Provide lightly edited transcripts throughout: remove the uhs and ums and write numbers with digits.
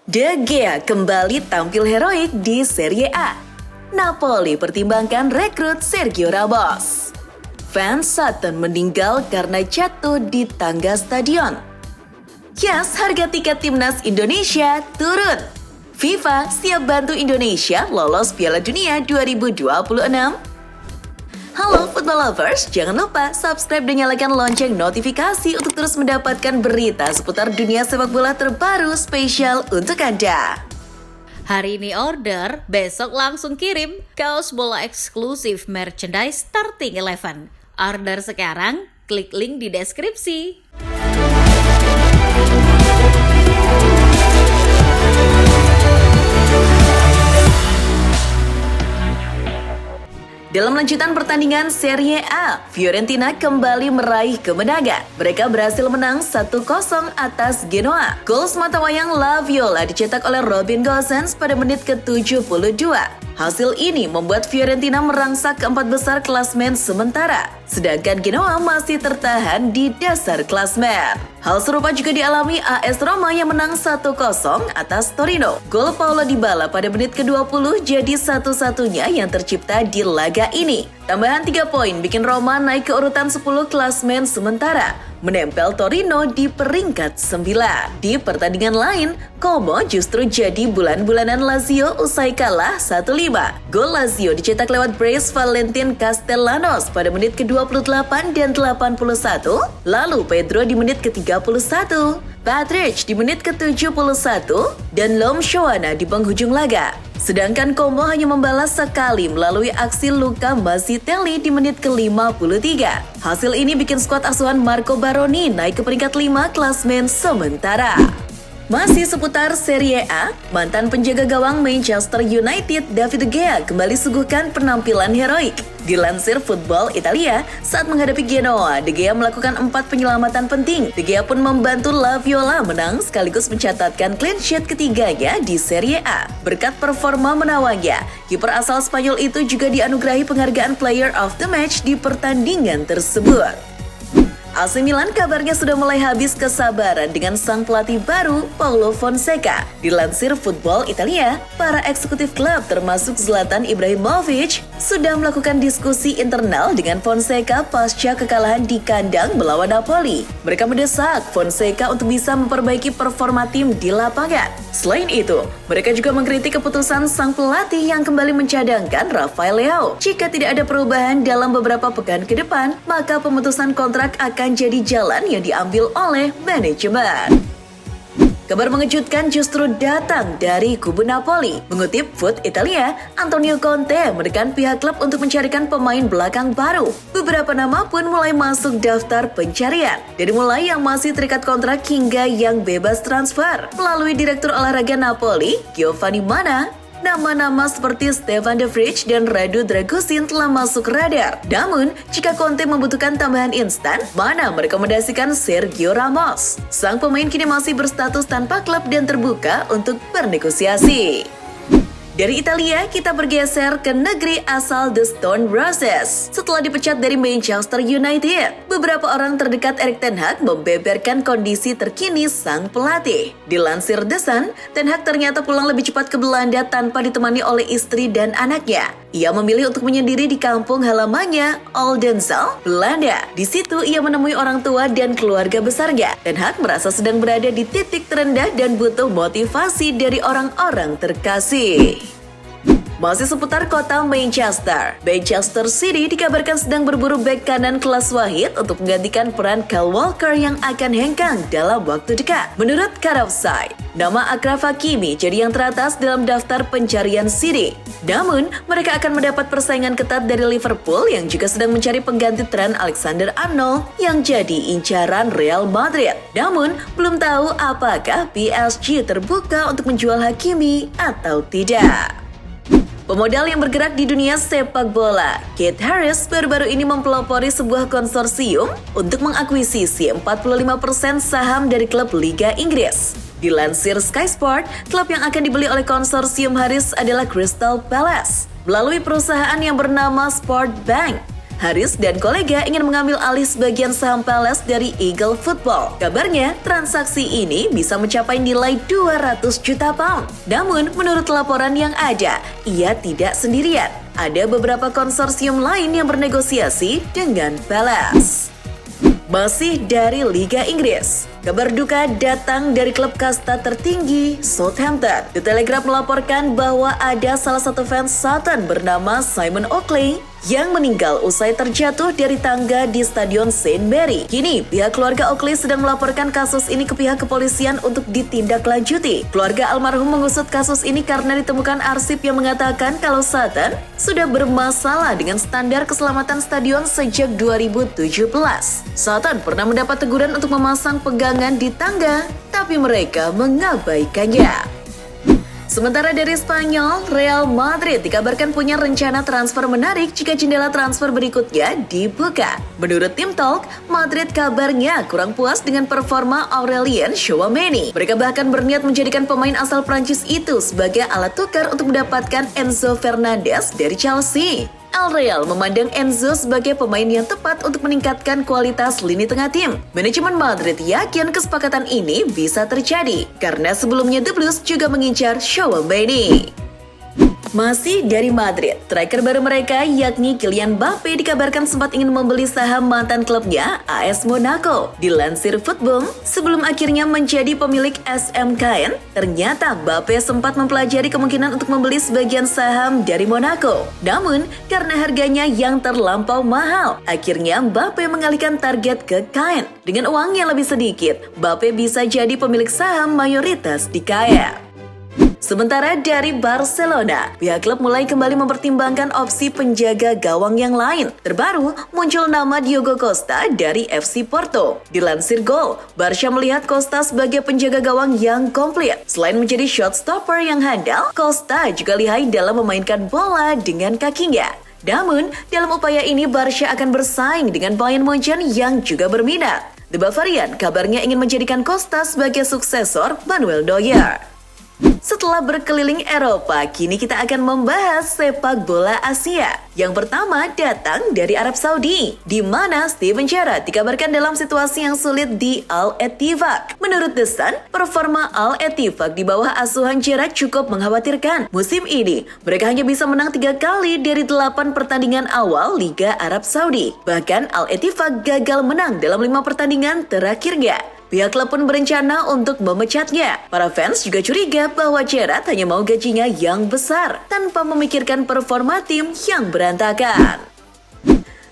De Gea kembali tampil heroik di Serie A. Napoli pertimbangkan rekrut Sergio Ramos. Fans Sutton meninggal karena jatuh di tangga stadion. Yes, harga tiket timnas Indonesia turun. FIFA siap bantu Indonesia lolos Piala Dunia 2026. Halo football lovers, jangan lupa subscribe dan nyalakan lonceng notifikasi untuk terus mendapatkan berita seputar dunia sepak bola terbaru spesial untuk Anda. Hari ini order, besok langsung kirim kaos bola eksklusif merchandise Starting 11. Order sekarang, klik link di deskripsi. Dalam lanjutan pertandingan Serie A, Fiorentina kembali meraih kemenangan. Mereka berhasil menang 1-0 atas Genoa. Gol sematawayang La Viola dicetak oleh Robin Gosens pada menit ke-72. Hasil ini membuat Fiorentina merangsak keempat besar klasmen sementara, sedangkan Genoa masih tertahan di dasar klasmen. Hal serupa juga dialami AS Roma yang menang 1-0 atas Torino. Gol Paulo Dybala pada menit ke-20 jadi satu-satunya yang tercipta di laga ini. Tambahan 3 poin bikin Roma naik ke urutan 10 klasmen sementara, menempel Torino di peringkat 9. Di pertandingan lain, Como justru jadi bulan-bulanan Lazio usai kalah 1-5. Gol Lazio dicetak lewat brace Valentin Castellanos pada menit ke-28 dan 81, lalu Pedro di menit ke-31, Patrick di menit ke-71, dan Lom Shoana di penghujung laga. Sedangkan Como hanya membalas sekali melalui aksi Luca Masitelli di menit ke-53. Hasil ini bikin skuad asuhan Marco Baroni naik ke peringkat 5 klasmen sementara. Masih seputar Serie A, mantan penjaga gawang Manchester United David De Gea kembali suguhkan penampilan heroik. Dilansir Football Italia, saat menghadapi Genoa, De Gea melakukan 4 penyelamatan penting. De Gea pun membantu La Viola menang sekaligus mencatatkan clean sheet ketiganya di Serie A. Berkat performa menawannya, kiper asal Spanyol itu juga dianugerahi penghargaan Player of the Match di pertandingan tersebut. AC Milan kabarnya sudah mulai habis kesabaran dengan sang pelatih baru, Paulo Fonseca. Dilansir Football Italia, para eksekutif klub termasuk Zlatan Ibrahimovic sudah melakukan diskusi internal dengan Fonseca pasca kekalahan di kandang melawan Napoli. Mereka mendesak Fonseca untuk bisa memperbaiki performa tim di lapangan. Selain itu, mereka juga mengkritik keputusan sang pelatih yang kembali mencadangkan Rafael Leao. Jika tidak ada perubahan dalam beberapa pekan ke depan, maka pemutusan kontrak akan jadi jalan yang diambil oleh manajemen. Kabar mengejutkan justru datang dari kubu Napoli. Mengutip Foot Italia, Antonio Conte menekan pihak klub untuk mencarikan pemain belakang baru. Beberapa nama pun mulai masuk daftar pencarian. Dari mulai yang masih terikat kontrak hingga yang bebas transfer. Melalui Direktur Olahraga Napoli, Giovanni Mana, nama-nama seperti Stefan De Vrij dan Radu Dragusin telah masuk radar. Namun, jika Conte membutuhkan tambahan instan, Mana merekomendasikan Sergio Ramos. Sang pemain kini masih berstatus tanpa klub dan terbuka untuk bernegosiasi. Dari Italia, kita bergeser ke negeri asal The Stone Roses. Setelah dipecat dari Manchester United, beberapa orang terdekat Erik ten Hag membeberkan kondisi terkini sang pelatih. Dilansir The Sun, ten Hag ternyata pulang lebih cepat ke Belanda tanpa ditemani oleh istri dan anaknya. Ia memilih untuk menyendiri di kampung halamannya, Oldenzaal, Belanda. Di situ ia menemui orang tua dan keluarga besarnya. Ten Hag merasa sedang berada di titik terendah dan butuh motivasi dari orang-orang terkasih. Masih seputar kota Manchester City dikabarkan sedang berburu bek kanan kelas Wahid untuk menggantikan peran Kyle Walker yang akan hengkang dalam waktu dekat. Menurut Cut Offside, nama Achraf Hakimi jadi yang teratas dalam daftar pencarian City. Namun, mereka akan mendapat persaingan ketat dari Liverpool yang juga sedang mencari pengganti Trent Alexander-Arnold yang jadi incaran Real Madrid. Namun, belum tahu apakah PSG terbuka untuk menjual Hakimi atau tidak. Pemodal yang bergerak di dunia sepak bola, Keith Harris baru-baru ini mempelopori sebuah konsorsium untuk mengakuisisi 45% saham dari klub Liga Inggris. Dilansir Sky Sport, klub yang akan dibeli oleh konsorsium Harris adalah Crystal Palace. Melalui perusahaan yang bernama Sport Bank, Haris dan kolega ingin mengambil alih sebagian saham Palace dari Eagle Football. Kabarnya, transaksi ini bisa mencapai nilai 200 juta pound. Namun, menurut laporan yang ada, ia tidak sendirian. Ada beberapa konsorsium lain yang bernegosiasi dengan Palace. Masih dari Liga Inggris, kabar duka datang dari klub kasta tertinggi Southampton. The Telegraph melaporkan bahwa ada salah satu fans Sutton bernama Simon Oakley yang meninggal usai terjatuh dari tangga di Stadion St. Mary. Kini, pihak keluarga Oakley sedang melaporkan kasus ini ke pihak kepolisian untuk ditindaklanjuti. Keluarga almarhum mengusut kasus ini karena ditemukan arsip yang mengatakan kalau Sutton sudah bermasalah dengan standar keselamatan stadion sejak 2017. Sutton pernah mendapat teguran untuk memasang pegangan di tangga, tapi mereka mengabaikannya. Sementara dari Spanyol, Real Madrid dikabarkan punya rencana transfer menarik jika jendela transfer berikutnya dibuka. Menurut Tim Talk, Madrid kabarnya kurang puas dengan performa Aurelien Tchouameni. Mereka bahkan berniat menjadikan pemain asal Prancis itu sebagai alat tukar untuk mendapatkan Enzo Fernandez dari Chelsea. El Real memandang Enzo sebagai pemain yang tepat untuk meningkatkan kualitas lini tengah tim. Manajemen Madrid yakin kesepakatan ini bisa terjadi karena sebelumnya The Blues juga mengincar Tchouameni. Masih dari Madrid, striker baru mereka yakni Kylian Mbappe dikabarkan sempat ingin membeli saham mantan klubnya AS Monaco. Dilansir Football, sebelum akhirnya menjadi pemilik SM Caen, ternyata Mbappe sempat mempelajari kemungkinan untuk membeli sebagian saham dari Monaco. Namun, karena harganya yang terlampau mahal, akhirnya Mbappe mengalihkan target ke Caen. Dengan uang yang lebih sedikit, Mbappe bisa jadi pemilik saham mayoritas di Caen. Sementara dari Barcelona, pihak klub mulai kembali mempertimbangkan opsi penjaga gawang yang lain. Terbaru, muncul nama Diogo Costa dari FC Porto. Dilansir Goal, Barca melihat Costa sebagai penjaga gawang yang komplit. Selain menjadi shot stopper yang handal, Costa juga lihai dalam memainkan bola dengan kakinya. Namun, dalam upaya ini Barca akan bersaing dengan Bayern Munchen yang juga berminat. The Bavarian kabarnya ingin menjadikan Costa sebagai suksesor Manuel Neuer. Setelah berkeliling Eropa, kini kita akan membahas sepak bola Asia. Yang pertama datang dari Arab Saudi, di mana Steven Gerrard dikabarkan dalam situasi yang sulit di Al-Ettifaq. Menurut The Sun, performa Al-Ettifaq di bawah asuhan Gerrard cukup mengkhawatirkan. Musim ini, mereka hanya bisa menang 3 kali dari 8 pertandingan awal Liga Arab Saudi. Bahkan Al-Ettifaq gagal menang dalam 5 pertandingan terakhirnya. Pihak klub pun berencana untuk memecatnya. Para fans juga curiga bahwa Gerrard hanya mau gajinya yang besar, tanpa memikirkan performa tim yang berantakan.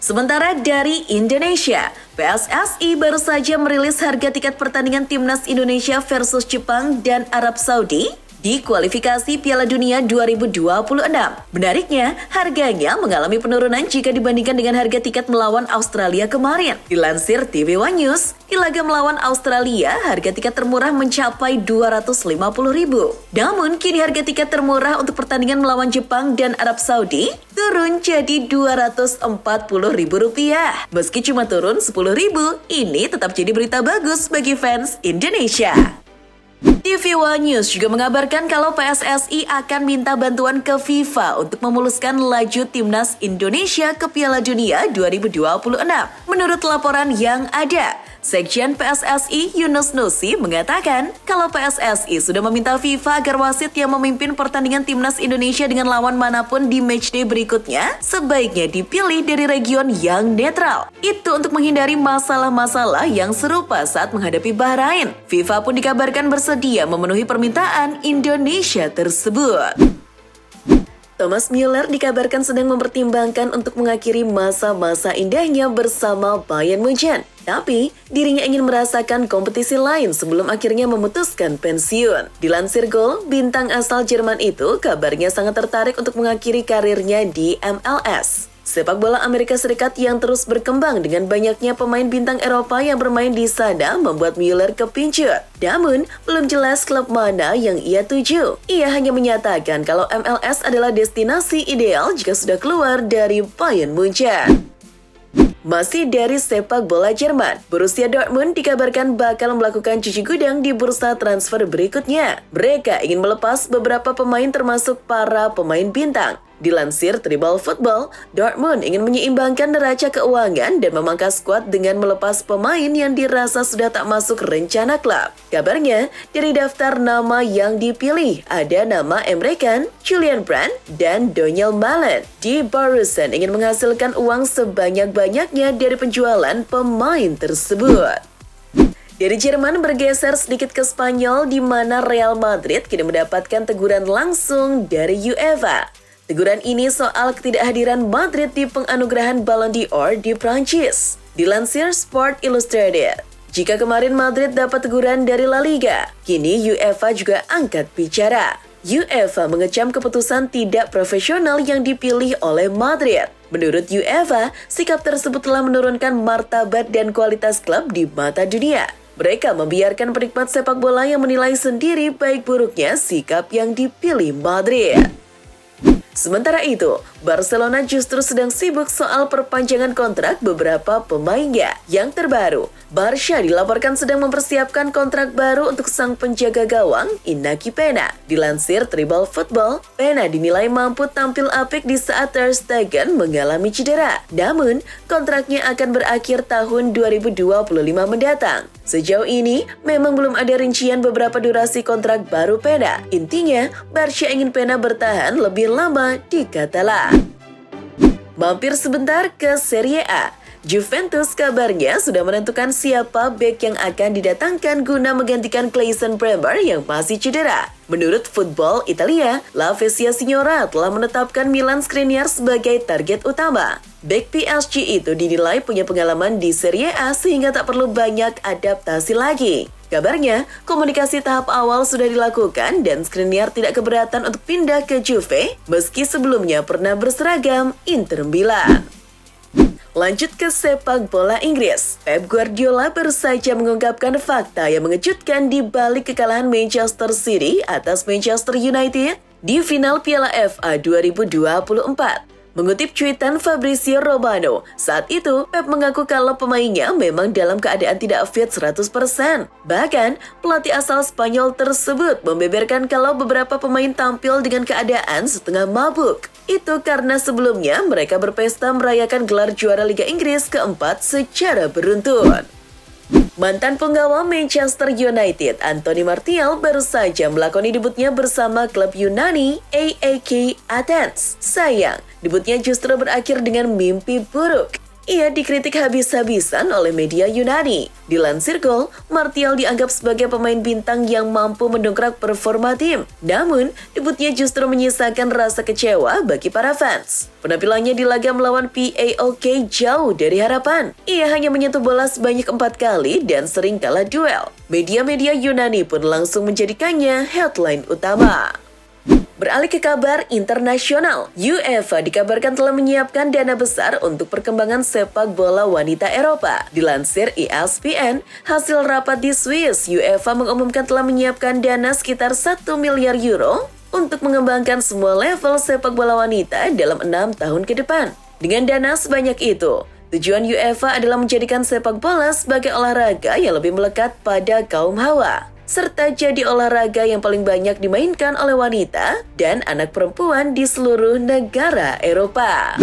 Sementara dari Indonesia, PSSI baru saja merilis harga tiket pertandingan Timnas Indonesia versus Jepang dan Arab Saudi di kualifikasi Piala Dunia 2026. Menariknya, harganya mengalami penurunan jika dibandingkan dengan harga tiket melawan Australia kemarin. Dilansir TV One News, di laga melawan Australia, harga tiket termurah mencapai Rp250.000. Namun, kini harga tiket termurah untuk pertandingan melawan Jepang dan Arab Saudi turun jadi Rp240.000. Meski cuma turun Rp10.000, ini tetap jadi berita bagus bagi fans Indonesia. TV One News juga mengabarkan kalau PSSI akan minta bantuan ke FIFA untuk memuluskan laju Timnas Indonesia ke Piala Dunia 2026. Menurut laporan yang ada, Sekjen PSSI Yunus Nusi mengatakan kalau PSSI sudah meminta FIFA agar wasit yang memimpin pertandingan Timnas Indonesia dengan lawan manapun di matchday berikutnya sebaiknya dipilih dari region yang netral. Itu untuk menghindari masalah-masalah yang serupa saat menghadapi Bahrain. FIFA pun dikabarkan bersedia memenuhi permintaan Indonesia tersebut. Thomas Müller dikabarkan sedang mempertimbangkan untuk mengakhiri masa-masa indahnya bersama Bayern Munchen. Tapi, dirinya ingin merasakan kompetisi lain sebelum akhirnya memutuskan pensiun. Dilansir Goal, bintang asal Jerman itu kabarnya sangat tertarik untuk mengakhiri karirnya di MLS. Sepak bola Amerika Serikat yang terus berkembang dengan banyaknya pemain bintang Eropa yang bermain di sana membuat Müller kepincut. Namun, belum jelas klub mana yang ia tuju. Ia hanya menyatakan kalau MLS adalah destinasi ideal jika sudah keluar dari Bayern Munchen. Masih dari sepak bola Jerman, Borussia Dortmund dikabarkan bakal melakukan cuci gudang di bursa transfer berikutnya. Mereka ingin melepas beberapa pemain termasuk para pemain bintang. Dilansir Tribal Football, Dortmund ingin menyeimbangkan neraca keuangan dan memangkas skuad dengan melepas pemain yang dirasa sudah tak masuk rencana klub. Kabarnya, dari daftar nama yang dipilih ada nama Emre Can, Julian Brandt, dan Daniel Malen. Die Borussen ingin menghasilkan uang sebanyak-banyaknya dari penjualan pemain tersebut. Dari Jerman bergeser sedikit ke Spanyol di mana Real Madrid kini mendapatkan teguran langsung dari UEFA. Teguran ini soal ketidakhadiran Madrid di penganugerahan Ballon d'Or di Prancis. Dilansir Sport Illustrated, jika kemarin Madrid dapat teguran dari La Liga, kini UEFA juga angkat bicara. UEFA mengecam keputusan tidak profesional yang dipilih oleh Madrid. Menurut UEFA, sikap tersebut telah menurunkan martabat dan kualitas klub di mata dunia. Mereka membiarkan penikmat sepak bola yang menilai sendiri baik buruknya sikap yang dipilih Madrid. Sementara itu, Barcelona justru sedang sibuk soal perpanjangan kontrak beberapa pemainnya. Yang terbaru, Barca dilaporkan sedang mempersiapkan kontrak baru untuk sang penjaga gawang Iñaki Peña. Dilansir Tribal Football, Peña dinilai mampu tampil apik di saat Ter Stegen mengalami cedera. Namun, kontraknya akan berakhir tahun 2025 mendatang. Sejauh ini, memang belum ada rincian beberapa durasi kontrak baru Peña. Intinya, Barca ingin Peña bertahan lebih lama di Catalan. Mampir sebentar ke Serie A. Juventus kabarnya sudah menentukan siapa bek yang akan didatangkan guna menggantikan Clayson Bremer yang masih cedera. Menurut Football Italia, La Vezia Signora telah menetapkan Milan Skriniar sebagai target utama. Bek PSG itu dinilai punya pengalaman di Serie A sehingga tak perlu banyak adaptasi lagi. Kabarnya, komunikasi tahap awal sudah dilakukan dan Skriniar tidak keberatan untuk pindah ke Juve meski sebelumnya pernah berseragam Inter Milan. Lanjut ke sepak bola Inggris. Pep Guardiola baru saja mengungkapkan fakta yang mengejutkan di balik kekalahan Manchester City atas Manchester United di final Piala FA 2024. Mengutip cuitan Fabrizio Romano, saat itu Pep mengaku kalau pemainnya memang dalam keadaan tidak fit 100%. Bahkan, pelatih asal Spanyol tersebut membeberkan kalau beberapa pemain tampil dengan keadaan setengah mabuk. Itu karena sebelumnya mereka berpesta merayakan gelar juara Liga Inggris keempat secara beruntun. Mantan penggawa Manchester United, Anthony Martial baru saja melakoni debutnya bersama klub Yunani AEK Athens. Sayang, debutnya justru berakhir dengan mimpi buruk. Ia dikritik habis-habisan oleh media Yunani. Dilansir Goal, Martial dianggap sebagai pemain bintang yang mampu mendongkrak performa tim. Namun, debutnya justru menyisakan rasa kecewa bagi para fans. Penampilannya di laga melawan PAOK jauh dari harapan. Ia hanya menyentuh bola sebanyak 4 kali dan sering kalah duel. Media-media Yunani pun langsung menjadikannya headline utama. Beralih ke kabar internasional, UEFA dikabarkan telah menyiapkan dana besar untuk perkembangan sepak bola wanita Eropa. Dilansir ESPN, hasil rapat di Swiss, UEFA mengumumkan telah menyiapkan dana sekitar 1 miliar euro untuk mengembangkan semua level sepak bola wanita dalam 6 tahun ke depan. Dengan dana sebanyak itu, tujuan UEFA adalah menjadikan sepak bola sebagai olahraga yang lebih melekat pada kaum hawa, serta jadi olahraga yang paling banyak dimainkan oleh wanita dan anak perempuan di seluruh negara Eropa.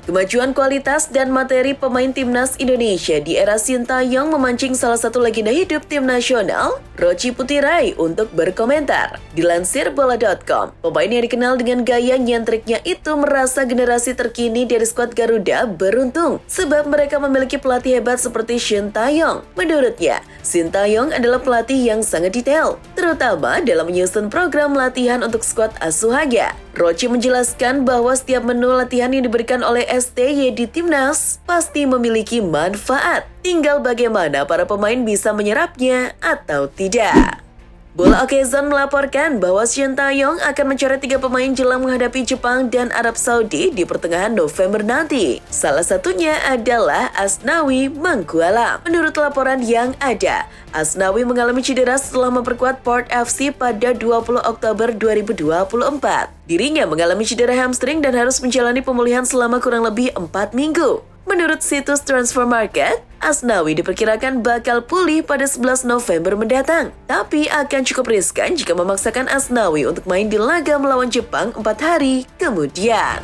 Kemajuan kualitas dan materi pemain timnas Indonesia di era Sintayong memancing salah satu legenda hidup tim nasional, Roci Putirai, untuk berkomentar. Dilansir Bola.com, pemain yang dikenal dengan gaya nyentriknya itu merasa generasi terkini dari skuad Garuda beruntung sebab mereka memiliki pelatih hebat seperti Sintayong. Menurutnya, Sintayong adalah pelatih yang sangat detail, terutama dalam menyusun program latihan untuk skuad asuhannya. Roci menjelaskan bahwa setiap menu latihan yang diberikan oleh STY di timnas pasti memiliki manfaat. Tinggal bagaimana para pemain bisa menyerapnya atau tidak. Bola Okezon melaporkan bahwa Sintayong akan mencoret 3 pemain jelang menghadapi Jepang dan Arab Saudi di pertengahan November nanti. Salah satunya adalah Asnawi Mangkualam. Menurut laporan yang ada, Asnawi mengalami cedera setelah memperkuat Port FC pada 20 Oktober 2024. Dirinya mengalami cedera hamstring dan harus menjalani pemulihan selama kurang lebih 4 minggu. Menurut situs Transfer Market, Asnawi diperkirakan bakal pulih pada 11 November mendatang. Tapi akan cukup riskan jika memaksakan Asnawi untuk main di laga melawan Jepang 4 hari kemudian.